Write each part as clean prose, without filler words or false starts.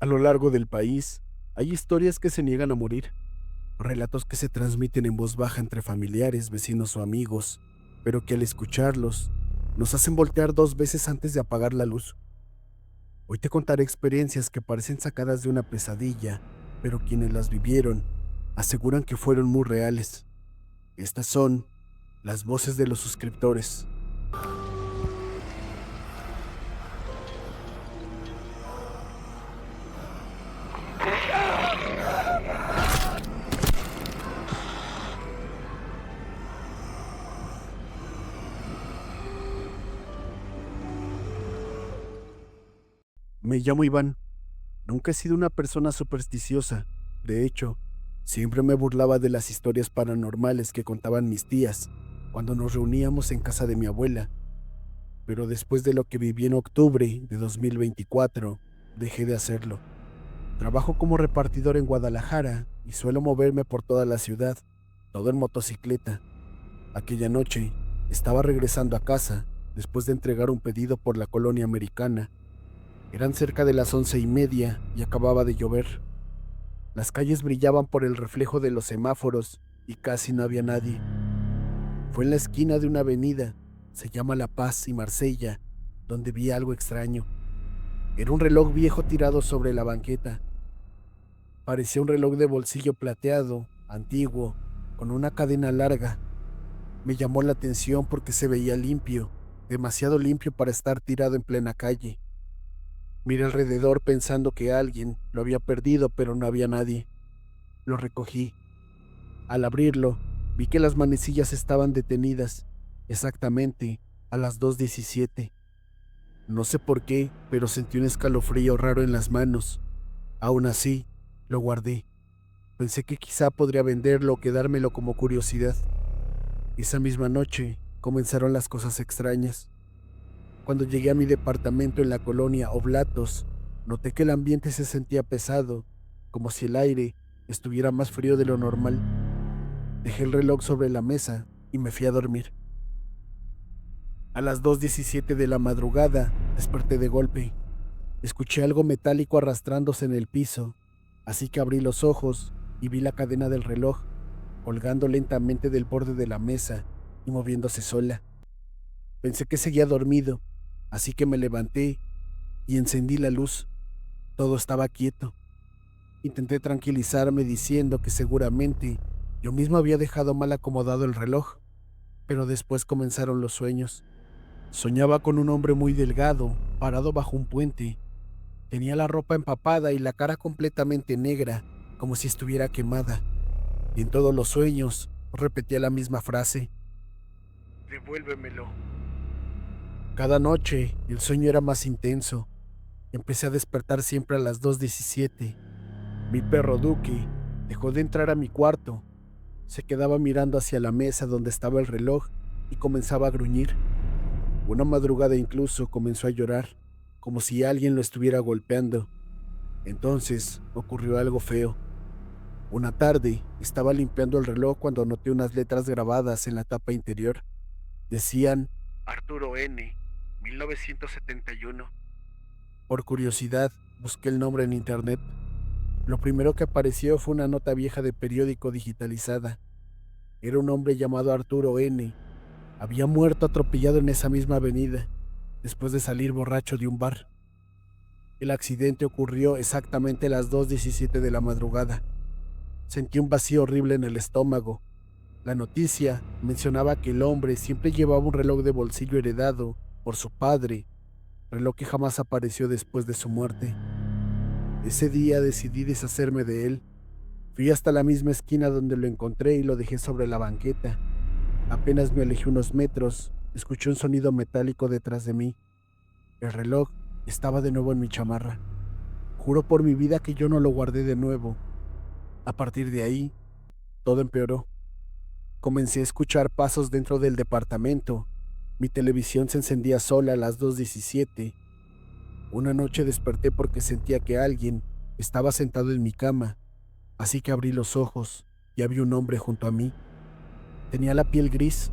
A lo largo del país, hay historias que se niegan a morir, relatos que se transmiten en voz baja entre familiares, vecinos o amigos, pero que al escucharlos nos hacen voltear dos veces antes de apagar la luz. Hoy te contaré experiencias que parecen sacadas de una pesadilla, pero quienes las vivieron aseguran que fueron muy reales. Estas son las voces de los suscriptores. Me llamo Iván. Nunca he sido una persona supersticiosa. De hecho, siempre me burlaba de las historias paranormales que contaban mis tías cuando nos reuníamos en casa de mi abuela. Pero después de lo que viví en octubre de 2024, dejé de hacerlo. Trabajo como repartidor en Guadalajara y suelo moverme por toda la ciudad, todo en motocicleta. Aquella noche estaba regresando a casa después de entregar un pedido por la colonia americana. Eran cerca de las 11:30 y acababa de llover. Las calles brillaban por el reflejo de los semáforos y casi no había nadie. Fue en la esquina de una avenida, se llama La Paz y Marsella, donde vi algo extraño. Era un reloj viejo tirado sobre la banqueta. Parecía un reloj de bolsillo plateado, antiguo, con una cadena larga. Me llamó la atención porque se veía limpio, demasiado limpio para estar tirado en plena calle. Miré alrededor pensando que alguien lo había perdido, pero no había nadie. Lo recogí. Al abrirlo, vi que las manecillas estaban detenidas, exactamente a las 2:17. No sé por qué, pero sentí un escalofrío raro en las manos. Aún así, lo guardé. Pensé que quizá podría venderlo o quedármelo como curiosidad. Esa misma noche comenzaron las cosas extrañas. Cuando llegué a mi departamento en la colonia Oblatos, noté que el ambiente se sentía pesado, como si el aire estuviera más frío de lo normal. Dejé el reloj sobre la mesa y me fui a dormir. A las 2:17 de la madrugada desperté de golpe. Escuché algo metálico arrastrándose en el piso, así que abrí los ojos y vi la cadena del reloj colgando lentamente del borde de la mesa y moviéndose sola. Pensé que seguía dormido, así que me levanté y encendí la luz. Todo estaba quieto. Intenté tranquilizarme diciendo que seguramente yo mismo había dejado mal acomodado el reloj, pero después comenzaron los sueños. Soñaba con un hombre muy delgado, parado bajo un puente. Tenía la ropa empapada y la cara completamente negra, como si estuviera quemada. Y en todos los sueños repetía la misma frase: devuélvemelo. Cada noche el sueño era más intenso. Empecé a despertar siempre a las 2:17. Mi perro Duque dejó de entrar a mi cuarto. Se quedaba mirando hacia la mesa donde estaba el reloj y comenzaba a gruñir. Una madrugada incluso comenzó a llorar, como si alguien lo estuviera golpeando. Entonces ocurrió algo feo. Una tarde estaba limpiando el reloj cuando noté unas letras grabadas en la tapa interior. Decían Arturo N., 1971. Por curiosidad, busqué el nombre en internet. Lo primero que apareció fue una nota vieja de periódico digitalizada. Era un hombre llamado Arturo N. Había muerto atropellado en esa misma avenida, después de salir borracho de un bar. El accidente ocurrió exactamente a las 2:17 de la madrugada. Sentí un vacío horrible en el estómago. La noticia mencionaba que el hombre siempre llevaba un reloj de bolsillo heredado por su padre, reloj que jamás apareció después de su muerte. Ese día decidí deshacerme de él. Fui hasta la misma esquina donde lo encontré y lo dejé sobre la banqueta. Apenas me alejé unos metros, escuché un sonido metálico detrás de mí. El reloj estaba de nuevo en mi chamarra. Juro por mi vida que yo no lo guardé de nuevo. A partir de ahí, todo empeoró. Comencé a escuchar pasos dentro del departamento. Mi televisión se encendía sola a las 2:17. Una noche desperté porque sentía que alguien estaba sentado en mi cama, así que abrí los ojos y había un hombre junto a mí. Tenía la piel gris,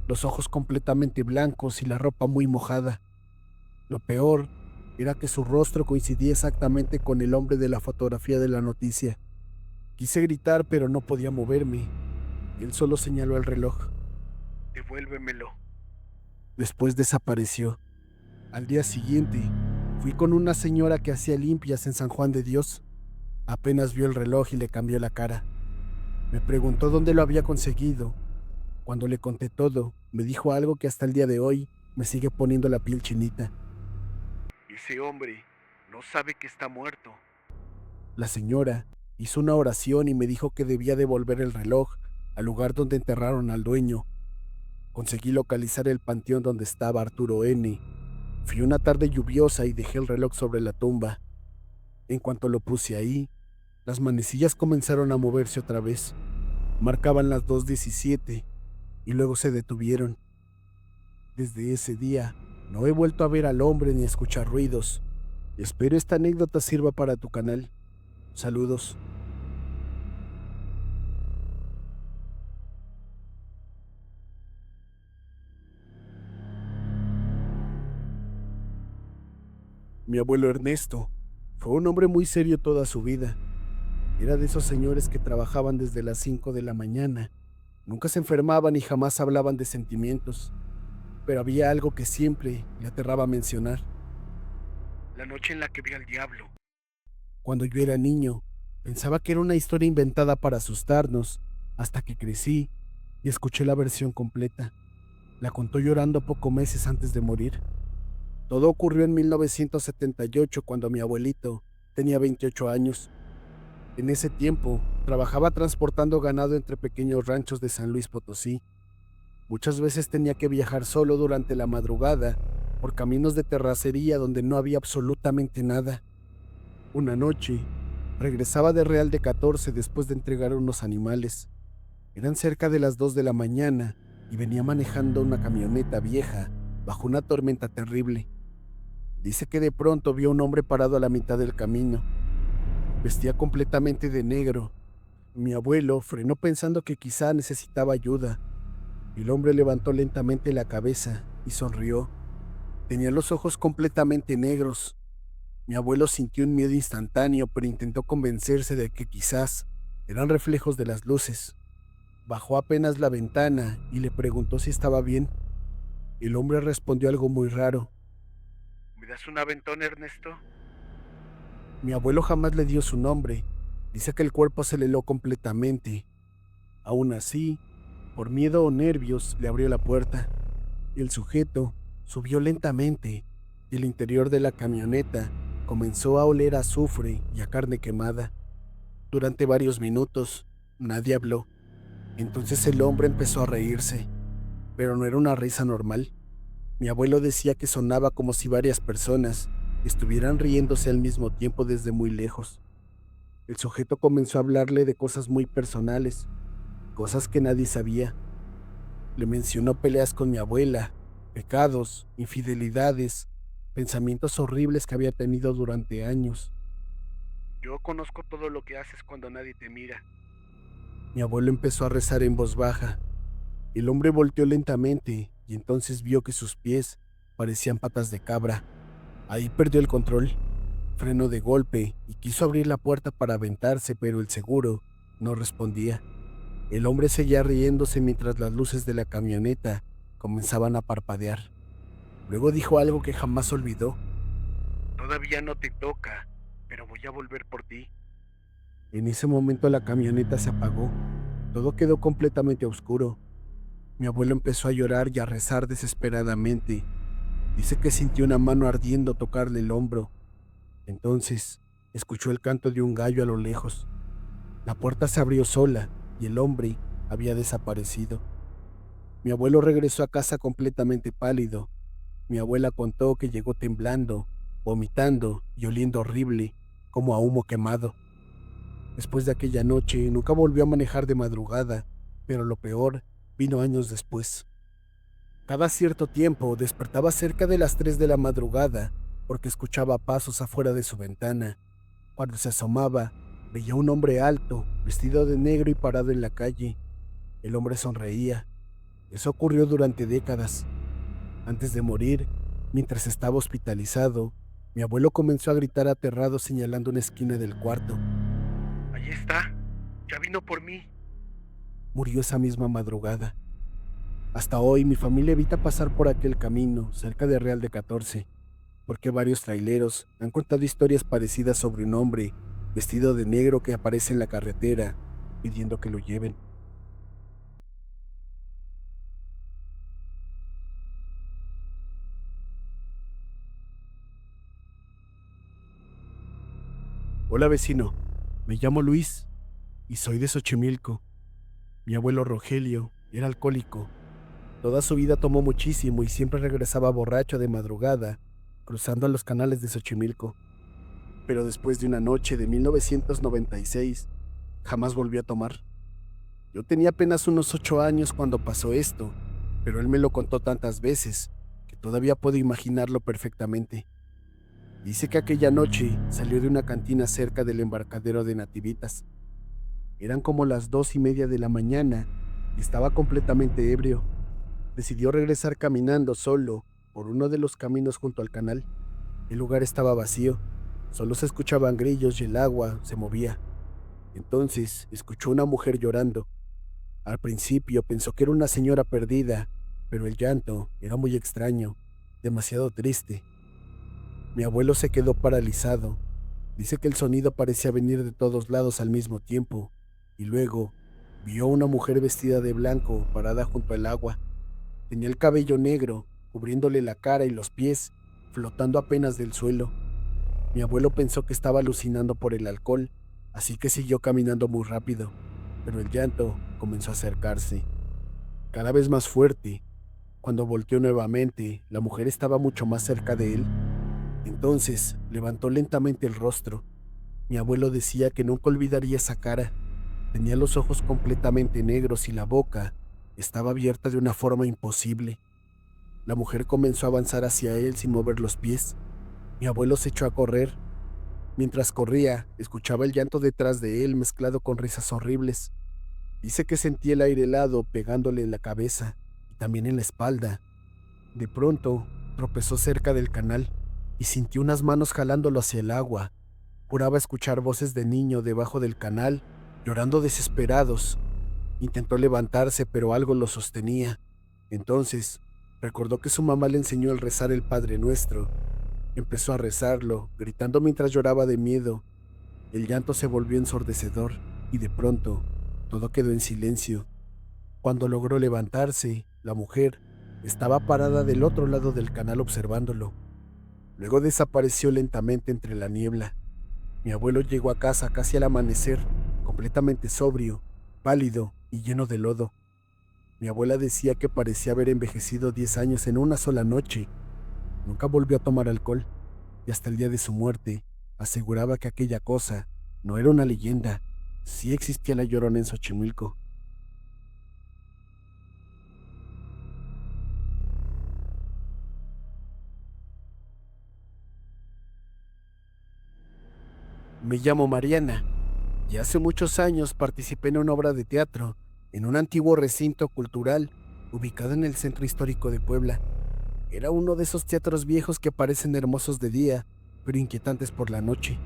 los ojos completamente blancos y la ropa muy mojada. Lo peor era que su rostro coincidía exactamente con el hombre de la fotografía de la noticia. Quise gritar, pero no podía moverme. Él solo señaló el reloj. «Devuélvemelo». Después desapareció. Al día siguiente, fui con una señora que hacía limpias en San Juan de Dios. Apenas vio el reloj y le cambió la cara. Me preguntó dónde lo había conseguido. Cuando le conté todo, me dijo algo que hasta el día de hoy me sigue poniendo la piel chinita. «Ese hombre no sabe que está muerto». La señora hizo una oración y me dijo que debía devolver el reloj al lugar donde enterraron al dueño. Conseguí localizar el panteón donde estaba Arturo N. Fui una tarde lluviosa y dejé el reloj sobre la tumba. En cuanto lo puse ahí, las manecillas comenzaron a moverse otra vez. Marcaban las 2:17 y luego se detuvieron. Desde ese día, no he vuelto a ver al hombre ni a escuchar ruidos. Espero esta anécdota sirva para tu canal. Saludos. Mi abuelo Ernesto fue un hombre muy serio toda su vida. Era de esos señores que trabajaban desde las 5 de la mañana. Nunca se enfermaban y jamás hablaban de sentimientos. Pero había algo que siempre le aterraba mencionar. La noche en la que vi al diablo. Cuando yo era niño, pensaba que era una historia inventada para asustarnos, hasta que crecí y escuché la versión completa. La contó llorando pocos meses antes de morir. Todo ocurrió en 1978, cuando mi abuelito tenía 28 años. En ese tiempo, trabajaba transportando ganado entre pequeños ranchos de San Luis Potosí. Muchas veces tenía que viajar solo durante la madrugada por caminos de terracería donde no había absolutamente nada. Una noche, regresaba de Real de 14 después de entregar unos animales. Eran cerca de las 2 de la mañana y venía manejando una camioneta vieja bajo una tormenta terrible. Dice que de pronto vio un hombre parado a la mitad del camino. Vestía completamente de negro. Mi abuelo frenó pensando que quizá necesitaba ayuda. El hombre levantó lentamente la cabeza y sonrió. Tenía los ojos completamente negros. Mi abuelo sintió un miedo instantáneo, pero intentó convencerse de que quizás eran reflejos de las luces. Bajó apenas la ventana y le preguntó si estaba bien. El hombre respondió algo muy raro. ¿Me das un aventón, Ernesto? Mi abuelo jamás le dio su nombre. Dice que el cuerpo se le heló completamente. Aún así, por miedo o nervios, le abrió la puerta. El sujeto subió lentamente y el interior de la camioneta comenzó a oler a azufre y a carne quemada. Durante varios minutos, nadie habló. Entonces el hombre empezó a reírse, pero no era una risa normal. Mi abuelo decía que sonaba como si varias personas estuvieran riéndose al mismo tiempo desde muy lejos. El sujeto comenzó a hablarle de cosas muy personales, cosas que nadie sabía. Le mencionó peleas con mi abuela, pecados, infidelidades, pensamientos horribles que había tenido durante años. Yo conozco todo lo que haces cuando nadie te mira. Mi abuelo empezó a rezar en voz baja. El hombre volteó lentamente y entonces vio que sus pies parecían patas de cabra. Ahí perdió el control, frenó de golpe y quiso abrir la puerta para aventarse, pero el seguro no respondía. El hombre seguía riéndose mientras las luces de la camioneta comenzaban a parpadear. Luego dijo algo que jamás olvidó. Todavía no te toca, pero voy a volver por ti. En ese momento la camioneta se apagó. Todo quedó completamente oscuro. Mi abuelo empezó a llorar y a rezar desesperadamente. Dice que sintió una mano ardiendo tocarle el hombro. Entonces, escuchó el canto de un gallo a lo lejos. La puerta se abrió sola y el hombre había desaparecido. Mi abuelo regresó a casa completamente pálido. Mi abuela contó que llegó temblando, vomitando y oliendo horrible, como a humo quemado. Después de aquella noche, nunca volvió a manejar de madrugada, pero lo peor vino años después. Cada cierto tiempo despertaba cerca de las 3 de la madrugada porque escuchaba pasos afuera de su ventana. Cuando se asomaba, veía un hombre alto, vestido de negro y parado en la calle. El hombre sonreía. Eso ocurrió durante décadas. Antes de morir, mientras estaba hospitalizado, Mi abuelo comenzó a gritar aterrado señalando una esquina del cuarto. Ahí está, ya vino por mí. Murió esa misma madrugada. Hasta hoy mi familia evita pasar por aquel camino cerca de Real de 14, porque varios traileros han contado historias parecidas sobre un hombre vestido de negro que aparece en la carretera pidiendo que lo lleven. Hola vecino, me llamo Luis y soy de Xochimilco. Mi abuelo Rogelio era alcohólico. Toda su vida tomó muchísimo y siempre regresaba borracho de madrugada, cruzando los canales de Xochimilco. Pero después de una noche de 1996, jamás volvió a tomar. Yo tenía apenas unos 8 años cuando pasó esto, pero él me lo contó tantas veces que todavía puedo imaginarlo perfectamente. Dice que aquella noche salió de una cantina cerca del embarcadero de Nativitas. Eran como las 2:30 de la mañana y estaba completamente ebrio. Decidió regresar caminando solo por uno de los caminos junto al canal. El lugar estaba vacío, solo se escuchaban grillos y el agua se movía. Entonces escuchó una mujer llorando. Al principio pensó que era una señora perdida, pero el llanto era muy extraño, demasiado triste. Mi abuelo se quedó paralizado. Dice que el sonido parecía venir de todos lados al mismo tiempo, y luego vio a una mujer vestida de blanco parada junto al agua. Tenía el cabello negro, cubriéndole la cara y los pies, flotando apenas del suelo. Mi abuelo pensó que estaba alucinando por el alcohol, así que siguió caminando muy rápido, pero el llanto comenzó a acercarse, cada vez más fuerte. Cuando volteó nuevamente, la mujer estaba mucho más cerca de él. Entonces levantó lentamente el rostro. Mi abuelo decía que nunca olvidaría esa cara. Tenía los ojos completamente negros y la boca estaba abierta de una forma imposible. La mujer comenzó a avanzar hacia él sin mover los pies. Mi abuelo se echó a correr. Mientras corría, escuchaba el llanto detrás de él mezclado con risas horribles. Dice que sentía el aire helado pegándole en la cabeza y también en la espalda. De pronto, tropezó cerca del canal y sintió unas manos jalándolo hacia el agua. Juraba escuchar voces de niño debajo del canal, llorando desesperados. Intentó levantarse, pero algo lo sostenía. Entonces, recordó que su mamá le enseñó el rezar el Padre Nuestro. Empezó a rezarlo, gritando mientras lloraba de miedo. El llanto se volvió ensordecedor y de pronto todo quedó en silencio. Cuando logró levantarse, la mujer estaba parada del otro lado del canal observándolo. Luego desapareció lentamente entre la niebla. Mi abuelo llegó a casa casi al amanecer, completamente sobrio, pálido y lleno de lodo. Mi abuela decía que parecía haber envejecido 10 años en una sola noche. Nunca volvió a tomar alcohol y hasta el día de su muerte aseguraba que aquella cosa no era una leyenda. Sí existía la Llorona en Xochimilco. Me llamo Mariana y hace muchos años participé en una obra de teatro en un antiguo recinto cultural ubicado en el centro histórico de Puebla. Era uno de esos teatros viejos que parecen hermosos de día, pero inquietantes por la noche.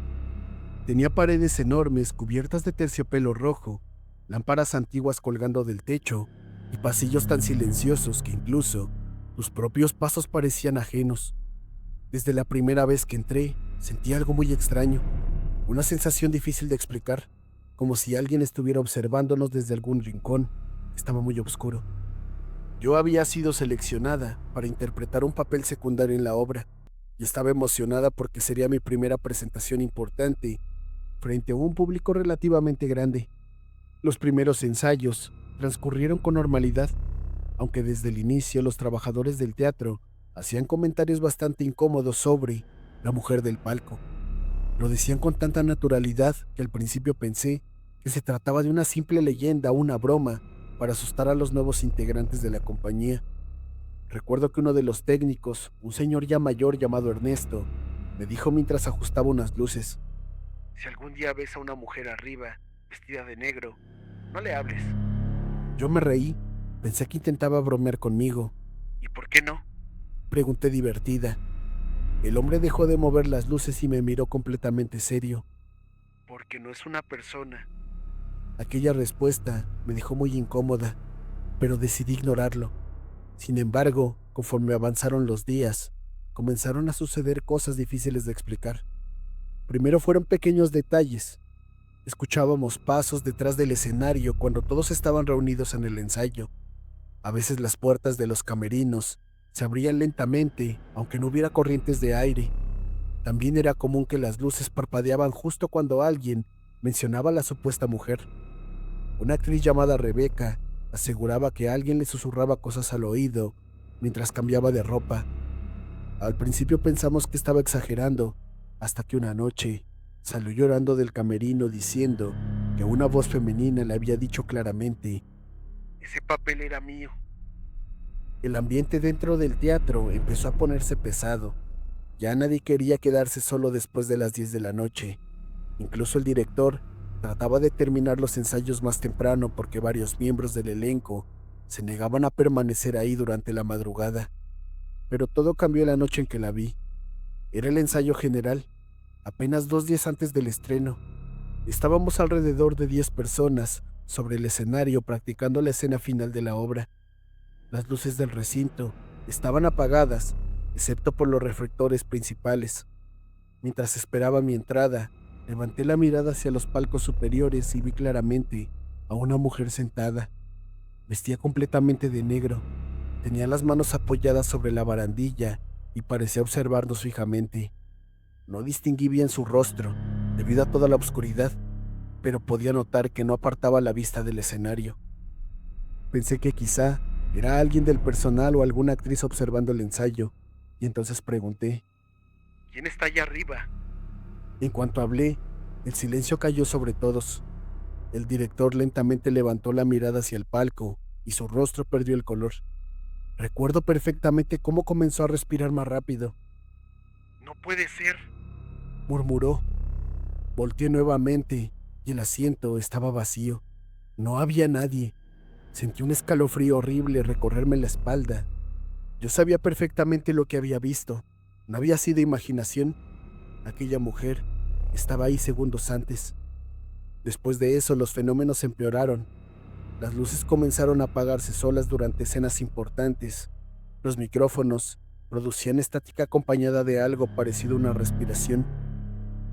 Tenía paredes enormes cubiertas de terciopelo rojo, lámparas antiguas colgando del techo y pasillos tan silenciosos que incluso tus propios pasos parecían ajenos. Desde la primera vez que entré, sentí algo muy extraño, una sensación difícil de explicar, como si alguien estuviera observándonos desde algún rincón. Estaba muy oscuro. Yo había sido seleccionada para interpretar un papel secundario en la obra y estaba emocionada porque sería mi primera presentación importante frente a un público relativamente grande. Los primeros ensayos transcurrieron con normalidad, aunque desde el inicio los trabajadores del teatro hacían comentarios bastante incómodos sobre la mujer del palco. Lo decían con tanta naturalidad que al principio pensé que se trataba de una simple leyenda o una broma para asustar a los nuevos integrantes de la compañía. Recuerdo que uno de los técnicos, un señor ya mayor llamado Ernesto, me dijo mientras ajustaba unas luces: si algún día ves a una mujer arriba, vestida de negro, no le hables. Yo me reí, pensé que intentaba bromear conmigo. ¿Y por qué no?, pregunté divertida. El hombre dejó de mover las luces y me miró completamente serio. Porque no es una persona. Aquella respuesta me dejó muy incómoda, pero decidí ignorarlo. Sin embargo, conforme avanzaron los días, comenzaron a suceder cosas difíciles de explicar. Primero fueron pequeños detalles. Escuchábamos pasos detrás del escenario cuando todos estaban reunidos en el ensayo. A veces las puertas de los camerinos se abrían lentamente, aunque no hubiera corrientes de aire. También era común que las luces parpadeaban justo cuando alguien mencionaba a la supuesta mujer. Una actriz llamada Rebeca aseguraba que alguien le susurraba cosas al oído mientras cambiaba de ropa. Al principio pensamos que estaba exagerando, hasta que una noche salió llorando del camerino diciendo que una voz femenina le había dicho claramente: ese papel era mío. El ambiente dentro del teatro empezó a ponerse pesado. Ya nadie quería quedarse solo después de las 10 de la noche. Incluso el director trataba de terminar los ensayos más temprano porque varios miembros del elenco se negaban a permanecer ahí durante la madrugada. Pero todo cambió la noche en que la vi. Era el ensayo general, apenas 2 días antes del estreno. Estábamos alrededor de 10 personas sobre el escenario practicando la escena final de la obra. Las luces del recinto estaban apagadas, excepto por los reflectores principales. Mientras esperaba mi entrada, levanté la mirada hacia los palcos superiores y vi claramente a una mujer sentada. Vestía completamente de negro, tenía las manos apoyadas sobre la barandilla y parecía observarnos fijamente. No distinguí bien su rostro, debido a toda la oscuridad, pero podía notar que no apartaba la vista del escenario. Pensé que quizá era alguien del personal o alguna actriz observando el ensayo, y entonces pregunté: ¿quién está allá arriba? En cuanto hablé, el silencio cayó sobre todos. El director lentamente levantó la mirada hacia el palco y su rostro perdió el color. Recuerdo perfectamente cómo comenzó a respirar más rápido. No puede ser, murmuró. Volteé nuevamente y el asiento estaba vacío. No había nadie. Sentí un escalofrío horrible recorrerme la espalda. Yo sabía perfectamente lo que había visto. No había sido imaginación. Aquella mujer estaba ahí segundos antes. Después de eso, los fenómenos empeoraron. Las luces comenzaron a apagarse solas durante escenas importantes. Los micrófonos producían estática acompañada de algo parecido a una respiración.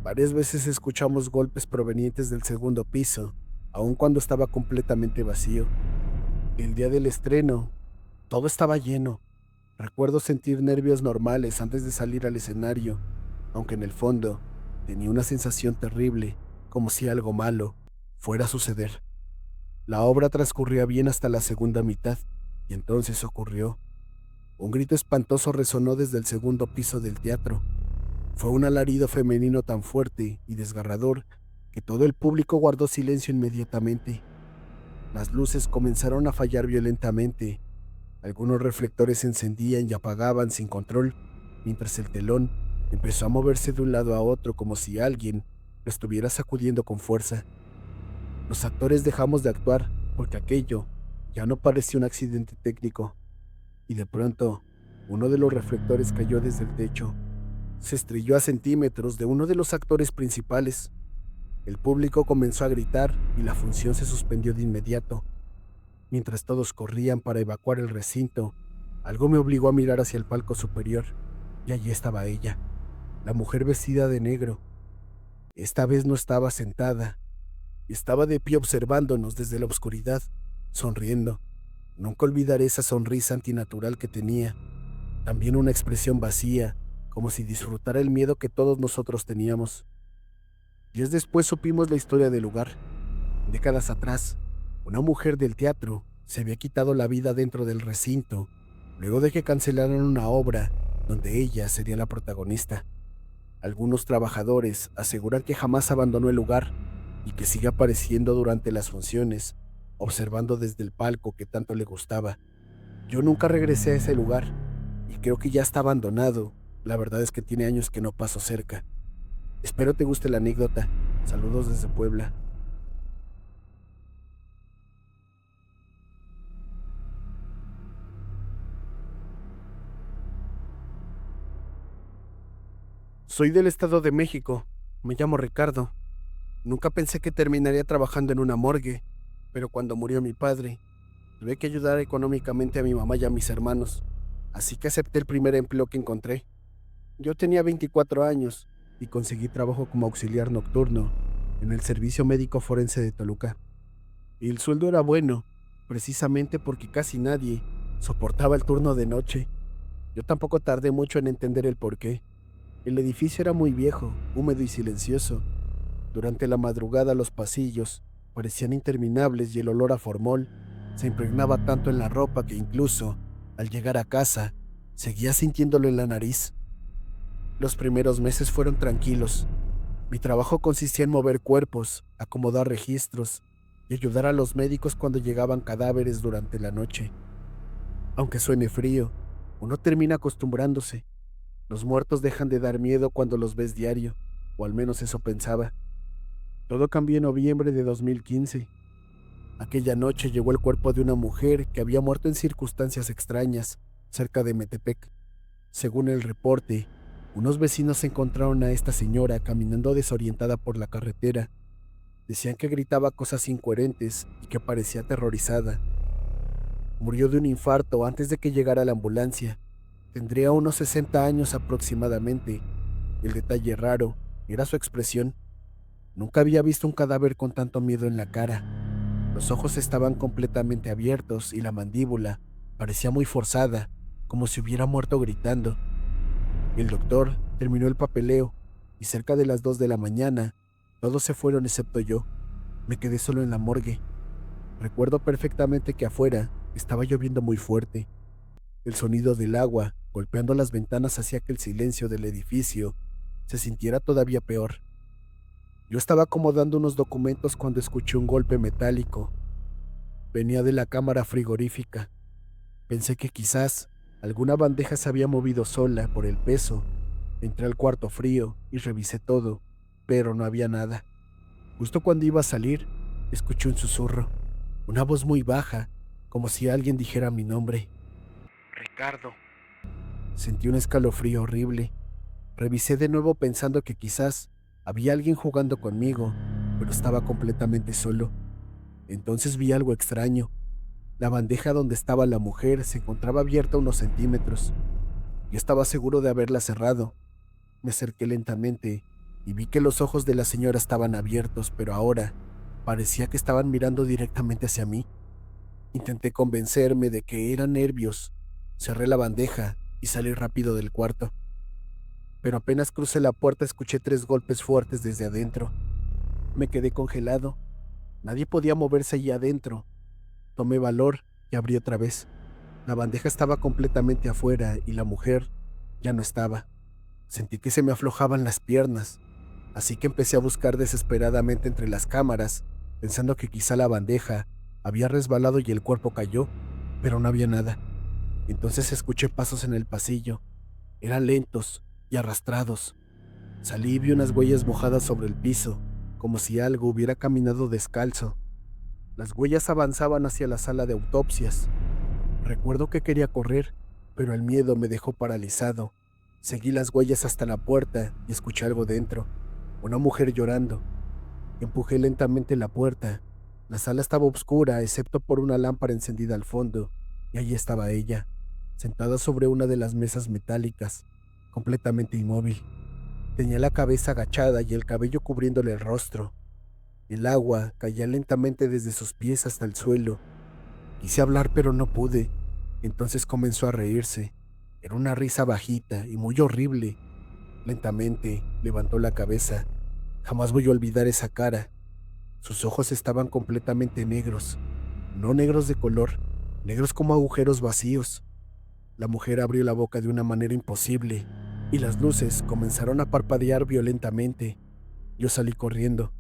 Varias veces escuchamos golpes provenientes del segundo piso, aun cuando estaba completamente vacío. El día del estreno, todo estaba lleno. Recuerdo sentir nervios normales antes de salir al escenario, aunque en el fondo tenía una sensación terrible, como si algo malo fuera a suceder. La obra transcurría bien hasta la segunda mitad, y entonces ocurrió. Un grito espantoso resonó desde el segundo piso del teatro. Fue un alarido femenino tan fuerte y desgarrador que todo el público guardó silencio inmediatamente. Las luces comenzaron a fallar violentamente. Algunos reflectores se encendían y apagaban sin control, mientras el telón empezó a moverse de un lado a otro como si alguien lo estuviera sacudiendo con fuerza. Los actores dejamos de actuar porque aquello ya no parecía un accidente técnico, y de pronto uno de los reflectores cayó desde el techo. Se estrelló a centímetros de uno de los actores principales. El público comenzó a gritar y la función se suspendió de inmediato. Mientras todos corrían para evacuar el recinto, algo me obligó a mirar hacia el palco superior, y allí estaba ella, la mujer vestida de negro. Esta vez no estaba sentada, estaba de pie observándonos desde la oscuridad, sonriendo. Nunca olvidaré esa sonrisa antinatural que tenía, también una expresión vacía, como si disfrutara el miedo que todos nosotros teníamos. Días después supimos la historia del lugar. Décadas atrás, una mujer del teatro se había quitado la vida dentro del recinto, luego de que cancelaran una obra donde ella sería la protagonista. Algunos trabajadores aseguran que jamás abandonó el lugar y que sigue apareciendo durante las funciones, observando desde el palco que tanto le gustaba. Yo nunca regresé a ese lugar y creo que ya está abandonado. La verdad es que tiene años que no paso cerca. Espero te guste la anécdota. Saludos desde Puebla. Soy del Estado de México. Me llamo Ricardo. Nunca pensé que terminaría trabajando en una morgue, pero cuando murió mi padre, tuve que ayudar económicamente a mi mamá y a mis hermanos, así que acepté el primer empleo que encontré. Yo tenía 24 años y conseguí trabajo como auxiliar nocturno en el Servicio Médico Forense de Toluca. Y el sueldo era bueno, precisamente porque casi nadie soportaba el turno de noche. Yo tampoco tardé mucho en entender el porqué. El edificio era muy viejo, húmedo y silencioso. Durante la madrugada los pasillos parecían interminables y el olor a formol se impregnaba tanto en la ropa que incluso, al llegar a casa, seguía sintiéndolo en la nariz. Los primeros meses fueron tranquilos. Mi trabajo consistía en mover cuerpos, acomodar registros y ayudar a los médicos cuando llegaban cadáveres durante la noche. Aunque suene frío, uno termina acostumbrándose. Los muertos dejan de dar miedo cuando los ves diario, o al menos eso pensaba. Todo cambió en noviembre de 2015. Aquella noche llegó el cuerpo de una mujer que había muerto en circunstancias extrañas, cerca de Metepec. Según el reporte, unos vecinos encontraron a esta señora caminando desorientada por la carretera. Decían que gritaba cosas incoherentes y que parecía aterrorizada. Murió de un infarto antes de que llegara la ambulancia. Tendría unos 60 años aproximadamente. El detalle raro era su expresión. Nunca había visto un cadáver con tanto miedo en la cara. Los ojos estaban completamente abiertos y la mandíbula parecía muy forzada, como si hubiera muerto gritando. El doctor terminó el papeleo y cerca de las 2 de la mañana, todos se fueron excepto yo. Me quedé solo en la morgue. Recuerdo perfectamente que afuera estaba lloviendo muy fuerte. El sonido del agua golpeando las ventanas hacía que el silencio del edificio se sintiera todavía peor. Yo estaba acomodando unos documentos cuando escuché un golpe metálico. Venía de la cámara frigorífica. Pensé que quizás alguna bandeja se había movido sola por el peso. Entré al cuarto frío y revisé todo, pero no había nada. Justo cuando iba a salir, escuché un susurro, una voz muy baja, como si alguien dijera mi nombre. Ricardo. Sentí un escalofrío horrible. Revisé de nuevo pensando que quizás había alguien jugando conmigo, pero estaba completamente solo. Entonces vi algo extraño. La bandeja donde estaba la mujer se encontraba abierta unos centímetros. Yo estaba seguro de haberla cerrado. Me acerqué lentamente y vi que los ojos de la señora estaban abiertos, pero ahora parecía que estaban mirando directamente hacia mí. Intenté convencerme de que eran nervios. Cerré la bandeja y salí rápido del cuarto. Pero apenas crucé la puerta escuché 3 golpes fuertes desde adentro. Me quedé congelado. Nadie podía moverse allí adentro. Tomé valor y abrí otra vez. La bandeja estaba completamente afuera y la mujer ya no estaba. Sentí que se me aflojaban las piernas, así que empecé a buscar desesperadamente entre las cámaras, pensando que quizá la bandeja había resbalado y el cuerpo cayó, pero no había nada. Entonces escuché pasos en el pasillo. Eran lentos y arrastrados. Salí y vi unas huellas mojadas sobre el piso, como si algo hubiera caminado descalzo. Las huellas avanzaban hacia la sala de autopsias. Recuerdo que quería correr, pero el miedo me dejó paralizado. Seguí las huellas hasta la puerta y escuché algo dentro. Una mujer llorando. Empujé lentamente la puerta. La sala estaba oscura, excepto por una lámpara encendida al fondo, y allí estaba ella, sentada sobre una de las mesas metálicas, completamente inmóvil. Tenía la cabeza agachada y el cabello cubriéndole el rostro. El agua caía lentamente desde sus pies hasta el suelo. Quise hablar, pero no pude. Entonces comenzó a reírse. Era una risa bajita y muy horrible. Lentamente levantó la cabeza. Jamás voy a olvidar esa cara. Sus ojos estaban completamente negros. No negros de color, negros como agujeros vacíos. La mujer abrió la boca de una manera imposible y las luces comenzaron a parpadear violentamente. Yo salí corriendo.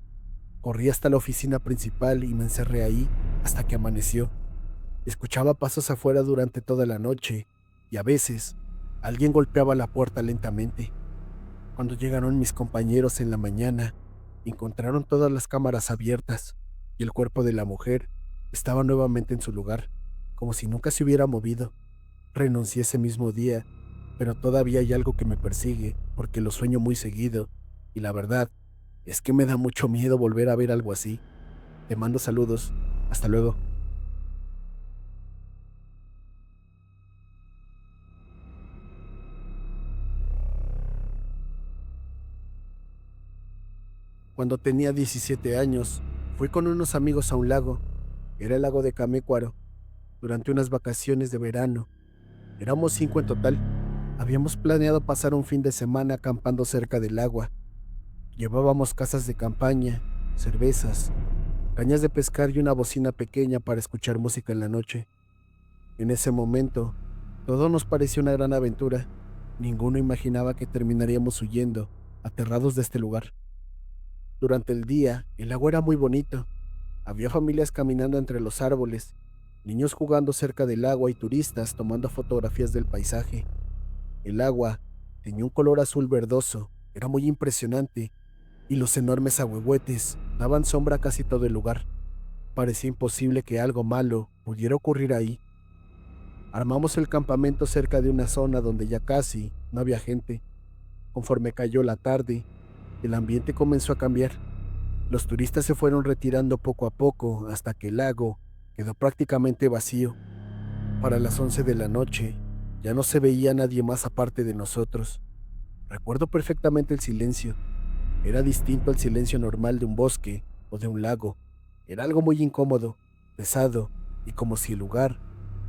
Corrí hasta la oficina principal y me encerré ahí hasta que amaneció. Escuchaba pasos afuera durante toda la noche y a veces alguien golpeaba la puerta lentamente. Cuando llegaron mis compañeros en la mañana, encontraron todas las cámaras abiertas y el cuerpo de la mujer estaba nuevamente en su lugar, como si nunca se hubiera movido. Renuncié ese mismo día, pero todavía hay algo que me persigue, porque lo sueño muy seguido, y la verdad es que me da mucho miedo volver a ver algo así. Te mando saludos. Hasta luego. Cuando tenía 17 años, fui con unos amigos a un lago. Era el lago de Camécuaro, durante unas vacaciones de verano. Éramos 5 en total. Habíamos planeado pasar un fin de semana acampando cerca del agua. Llevábamos casas de campaña, cervezas, cañas de pescar y una bocina pequeña para escuchar música en la noche. En ese momento, todo nos pareció una gran aventura. Ninguno imaginaba que terminaríamos huyendo, aterrados de este lugar. Durante el día, el agua era muy bonito. Había familias caminando entre los árboles, niños jugando cerca del agua y turistas tomando fotografías del paisaje. El agua tenía un color azul verdoso, era muy impresionante, y los enormes ahuehuetes daban sombra a casi todo el lugar. Parecía imposible que algo malo pudiera ocurrir ahí. Armamos el campamento cerca de una zona donde ya casi no había gente. Conforme cayó la tarde, el ambiente comenzó a cambiar. Los turistas se fueron retirando poco a poco hasta que el lago quedó prácticamente vacío. Para las 11 de la noche, ya no se veía nadie más aparte de nosotros. Recuerdo perfectamente el silencio. Era distinto al silencio normal de un bosque o de un lago. Era algo muy incómodo, pesado, y como si el lugar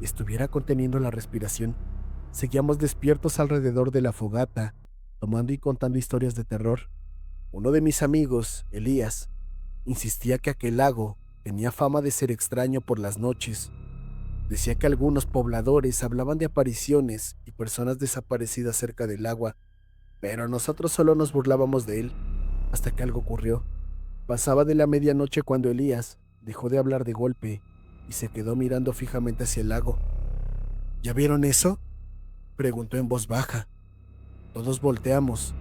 estuviera conteniendo la respiración. Seguíamos despiertos alrededor de la fogata, tomando y contando historias de terror. Uno de mis amigos, Elías, insistía que aquel lago tenía fama de ser extraño por las noches. Decía que algunos pobladores hablaban de apariciones y personas desaparecidas cerca del agua, pero nosotros solo nos burlábamos de él, hasta que algo ocurrió. Pasaba de la medianoche cuando Elías dejó de hablar de golpe y se quedó mirando fijamente hacia el lago. ¿Ya vieron eso?, preguntó en voz baja. Todos volteamos.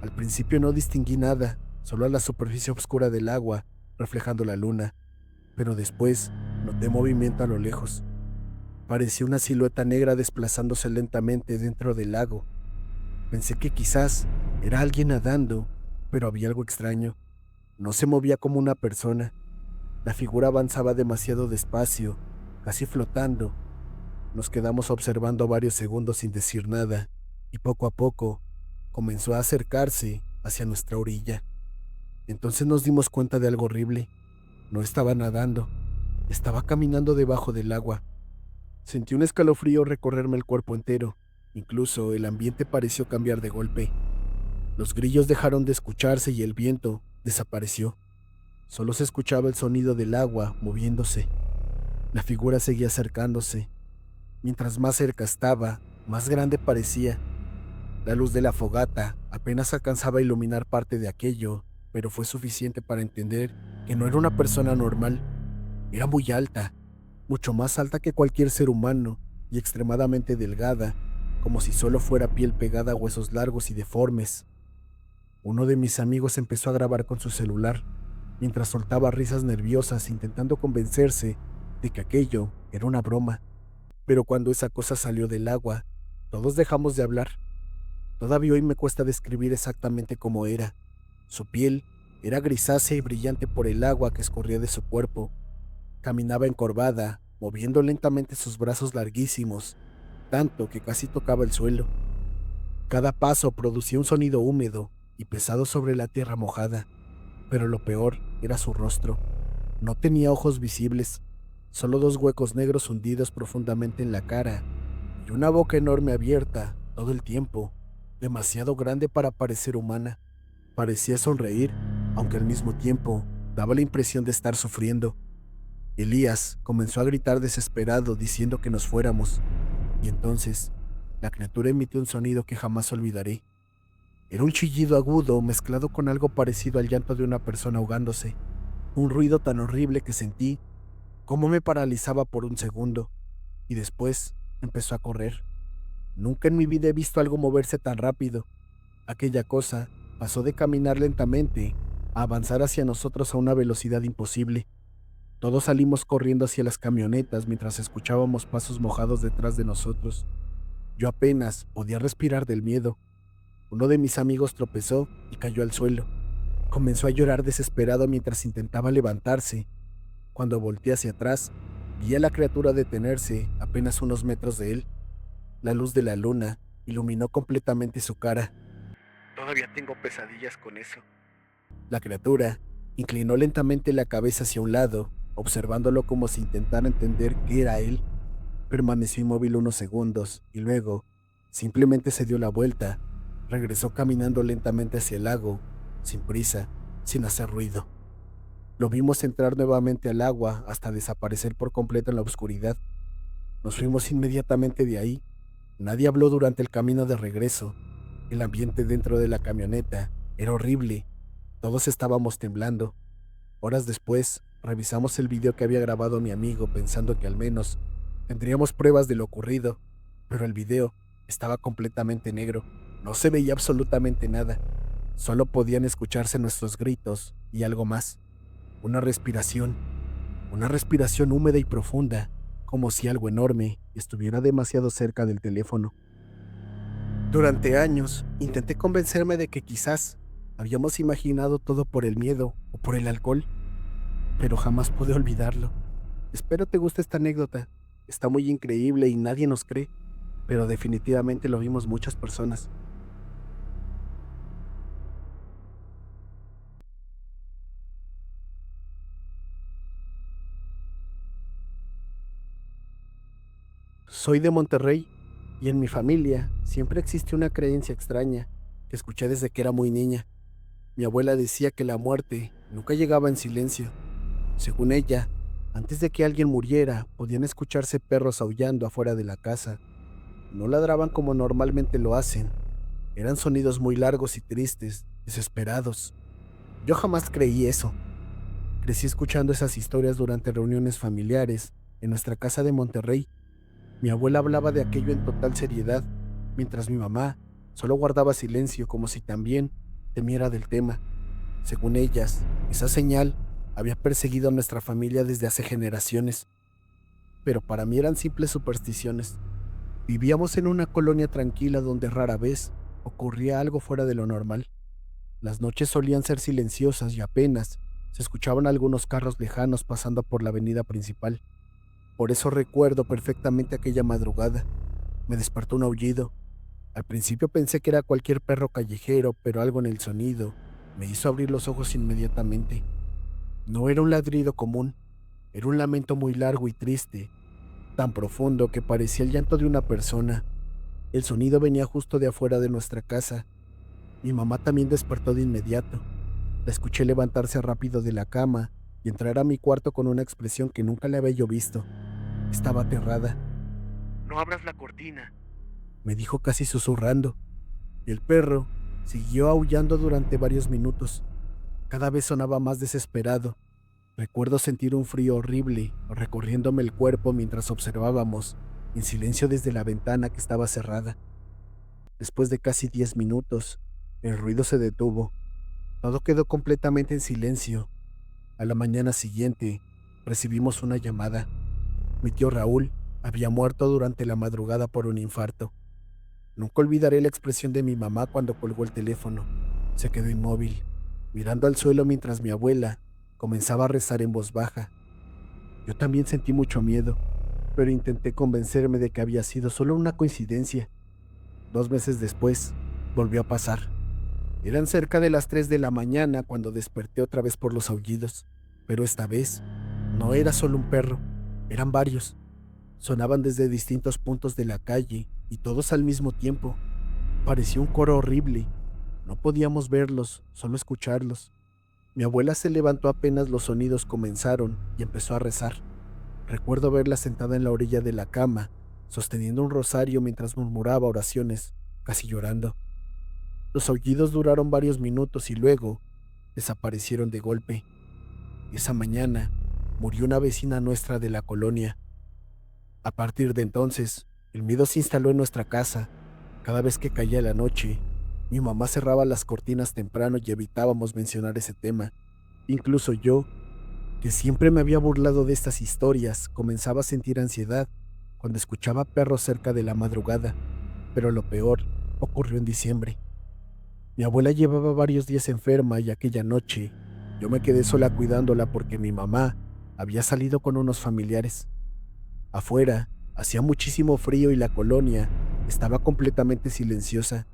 Al principio no distinguí nada, solo a la superficie oscura del agua, reflejando la luna, pero después noté movimiento a lo lejos. Parecía una silueta negra desplazándose lentamente dentro del lago. Pensé que quizás era alguien nadando, pero había algo extraño. No se movía como una persona. La figura avanzaba demasiado despacio, casi flotando. Nos quedamos observando varios segundos sin decir nada, y poco a poco comenzó a acercarse hacia nuestra orilla. Entonces nos dimos cuenta de algo horrible. No estaba nadando, estaba caminando debajo del agua. Sentí un escalofrío recorrerme el cuerpo entero. Incluso el ambiente pareció cambiar de golpe. Los grillos dejaron de escucharse y el viento desapareció. Solo se escuchaba el sonido del agua moviéndose. La figura seguía acercándose. Mientras más cerca estaba, más grande parecía. La luz de la fogata apenas alcanzaba a iluminar parte de aquello, pero fue suficiente para entender que no era una persona normal. Era muy alta, mucho más alta que cualquier ser humano, y extremadamente delgada, como si solo fuera piel pegada a huesos largos y deformes. Uno de mis amigos empezó a grabar con su celular, mientras soltaba risas nerviosas intentando convencerse de que aquello era una broma. Pero cuando esa cosa salió del agua, todos dejamos de hablar. Todavía hoy me cuesta describir exactamente cómo era. Su piel era grisácea y brillante por el agua que escurría de su cuerpo. Caminaba encorvada, moviendo lentamente sus brazos larguísimos, tanto que casi tocaba el suelo. Cada paso producía un sonido húmedo y pesado sobre la tierra mojada, pero lo peor era su rostro. No tenía ojos visibles, solo dos huecos negros hundidos profundamente en la cara y una boca enorme abierta todo el tiempo, demasiado grande para parecer humana. Parecía sonreír, aunque al mismo tiempo daba la impresión de estar sufriendo. Elías comenzó a gritar desesperado diciendo que nos fuéramos, y entonces la criatura emitió un sonido que jamás olvidaré. Era un chillido agudo mezclado con algo parecido al llanto de una persona ahogándose, un ruido tan horrible que sentí cómo me paralizaba por un segundo, y después empezó a correr. Nunca en mi vida he visto algo moverse tan rápido. Aquella cosa pasó de caminar lentamente a avanzar hacia nosotros a una velocidad imposible. Todos salimos corriendo hacia las camionetas mientras escuchábamos pasos mojados detrás de nosotros. Yo apenas podía respirar del miedo. Uno de mis amigos tropezó y cayó al suelo. Comenzó a llorar desesperado mientras intentaba levantarse. Cuando volteé hacia atrás, vi a la criatura detenerse apenas unos metros de él. La luz de la luna iluminó completamente su cara. Todavía tengo pesadillas con eso. La criatura inclinó lentamente la cabeza hacia un lado, observándolo como si intentara entender qué era él. Permaneció inmóvil unos segundos y luego simplemente se dio la vuelta. Regresó caminando lentamente hacia el lago, sin prisa, sin hacer ruido. Lo vimos entrar nuevamente al agua hasta desaparecer por completo en la oscuridad. Nos fuimos inmediatamente de ahí. Nadie habló durante el camino de regreso. El ambiente dentro de la camioneta era horrible. Todos estábamos temblando. Horas después, revisamos el video que había grabado mi amigo pensando que al menos tendríamos pruebas de lo ocurrido, pero el video estaba completamente negro. No se veía absolutamente nada. Solo podían escucharse nuestros gritos y algo más. Una respiración húmeda y profunda, como si algo enorme estuviera demasiado cerca del teléfono. Durante años intenté convencerme de que quizás habíamos imaginado todo por el miedo o por el alcohol, pero jamás pude olvidarlo. Espero te guste esta anécdota. Está muy increíble y nadie nos cree, pero definitivamente lo vimos muchas personas. Soy de Monterrey y en mi familia siempre existe una creencia extraña que escuché desde que era muy niña. Mi abuela decía que la muerte nunca llegaba en silencio. Según ella, antes de que alguien muriera, podían escucharse perros aullando afuera de la casa. No ladraban como normalmente lo hacen. Eran sonidos muy largos y tristes, desesperados. Yo jamás creí eso. Crecí escuchando esas historias durante reuniones familiares en nuestra casa de Monterrey. Mi abuela hablaba de aquello en total seriedad, mientras mi mamá solo guardaba silencio como si también temiera del tema. Según ellas, esa señal había perseguido a nuestra familia desde hace generaciones, pero para mí eran simples supersticiones. Vivíamos en una colonia tranquila donde rara vez ocurría algo fuera de lo normal. Las noches solían ser silenciosas y apenas se escuchaban algunos carros lejanos pasando por la avenida principal. Por eso recuerdo perfectamente aquella madrugada. Me despertó un aullido. Al principio pensé que era cualquier perro callejero, pero algo en el sonido me hizo abrir los ojos inmediatamente. No era un ladrido común, era un lamento muy largo y triste, tan profundo que parecía el llanto de una persona. El sonido venía justo de afuera de nuestra casa. Mi mamá también despertó de inmediato. La escuché levantarse rápido de la cama y entrar a mi cuarto con una expresión que nunca le había yo visto. Estaba aterrada. «No abras la cortina», me dijo casi susurrando. Y el perro siguió aullando durante varios minutos. Cada vez sonaba más desesperado. Recuerdo sentir un frío horrible recorriéndome el cuerpo mientras observábamos, en silencio desde la ventana que estaba cerrada. Después de casi 10 minutos, el ruido se detuvo. Todo quedó completamente en silencio. A la mañana siguiente, recibimos una llamada. Mi tío Raúl había muerto durante la madrugada por un infarto. Nunca olvidaré la expresión de mi mamá cuando colgó el teléfono. Se quedó inmóvil, mirando al suelo mientras mi abuela comenzaba a rezar en voz baja. Yo también sentí mucho miedo, pero intenté convencerme de que había sido solo una coincidencia. 2 meses después, volvió a pasar. Eran cerca de las 3 de la mañana cuando desperté otra vez por los aullidos, pero esta vez no era solo un perro, eran varios. Sonaban desde distintos puntos de la calle y todos al mismo tiempo. Parecía un coro horrible. No podíamos verlos, solo escucharlos. Mi abuela se levantó apenas los sonidos comenzaron y empezó a rezar. Recuerdo verla sentada en la orilla de la cama, sosteniendo un rosario mientras murmuraba oraciones, casi llorando. Los aullidos duraron varios minutos y luego desaparecieron de golpe. Esa mañana murió una vecina nuestra de la colonia. A partir de entonces, el miedo se instaló en nuestra casa. Cada vez que caía la noche, mi mamá cerraba las cortinas temprano y evitábamos mencionar ese tema. Incluso yo, que siempre me había burlado de estas historias, comenzaba a sentir ansiedad cuando escuchaba perros cerca de la madrugada. Pero lo peor ocurrió en diciembre. Mi abuela llevaba varios días enferma y aquella noche yo me quedé sola cuidándola porque mi mamá había salido con unos familiares. Afuera hacía muchísimo frío y la colonia estaba completamente silenciosa.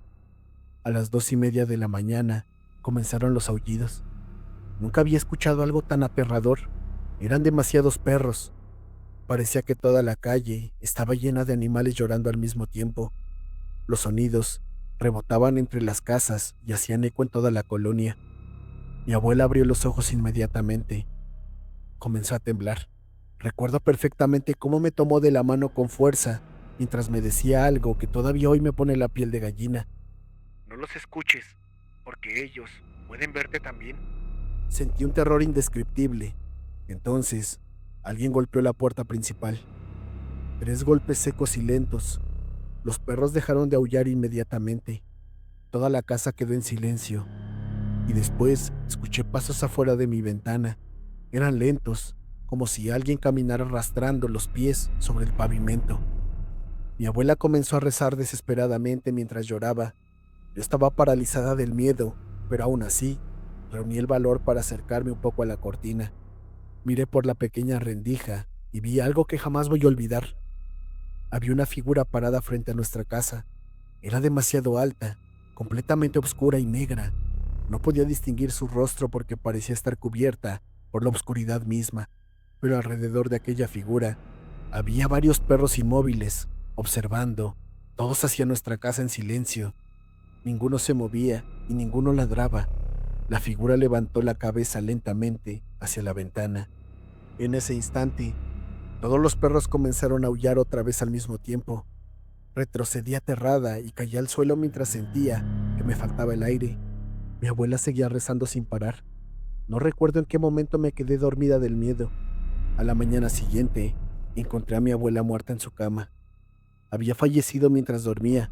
A las 2:30 de la mañana comenzaron los aullidos. Nunca había escuchado algo tan aterrador. Eran demasiados perros. Parecía que toda la calle estaba llena de animales llorando al mismo tiempo. Los sonidos rebotaban entre las casas y hacían eco en toda la colonia. Mi abuela abrió los ojos inmediatamente. Comenzó a temblar. Recuerdo perfectamente cómo me tomó de la mano con fuerza mientras me decía algo que todavía hoy me pone la piel de gallina. No los escuches, porque ellos pueden verte también. Sentí un terror indescriptible. Entonces, alguien golpeó la puerta principal. 3 golpes secos y lentos. Los perros dejaron de aullar inmediatamente. Toda la casa quedó en silencio. Y después escuché pasos afuera de mi ventana. Eran lentos, como si alguien caminara arrastrando los pies sobre el pavimento. Mi abuela comenzó a rezar desesperadamente mientras lloraba. Yo estaba paralizada del miedo, pero aún así, reuní el valor para acercarme un poco a la cortina. Miré por la pequeña rendija y vi algo que jamás voy a olvidar. Había una figura parada frente a nuestra casa. Era demasiado alta, completamente oscura y negra. No podía distinguir su rostro porque parecía estar cubierta por la oscuridad misma, pero alrededor de aquella figura había varios perros inmóviles, observando, todos hacia nuestra casa en silencio. Ninguno se movía y ninguno ladraba. La figura levantó la cabeza lentamente hacia la ventana. En ese instante, todos los perros comenzaron a aullar otra vez al mismo tiempo. Retrocedí aterrada y caí al suelo mientras sentía que me faltaba el aire. Mi abuela seguía rezando sin parar. No recuerdo en qué momento me quedé dormida del miedo. A la mañana siguiente, encontré a mi abuela muerta en su cama. Había fallecido mientras dormía.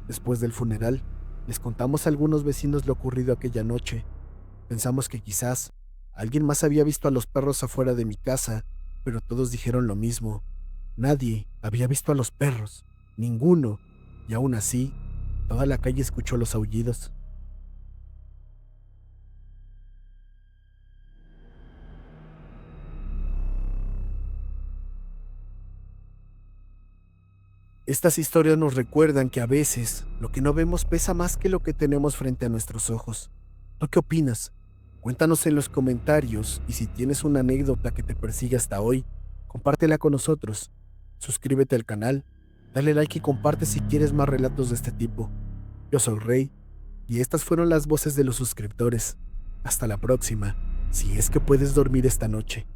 Después del funeral, les contamos a algunos vecinos lo ocurrido aquella noche. Pensamos que quizás alguien más había visto a los perros afuera de mi casa, pero todos dijeron lo mismo. Nadie había visto a los perros, ninguno, y aún así, toda la calle escuchó los aullidos. Estas historias nos recuerdan que a veces lo que no vemos pesa más que lo que tenemos frente a nuestros ojos. ¿Tú qué opinas? Cuéntanos en los comentarios y si tienes una anécdota que te persigue hasta hoy, compártela con nosotros. Suscríbete al canal, dale like y comparte si quieres más relatos de este tipo. Yo soy Rey y estas fueron las voces de los suscriptores. Hasta la próxima, si es que puedes dormir esta noche.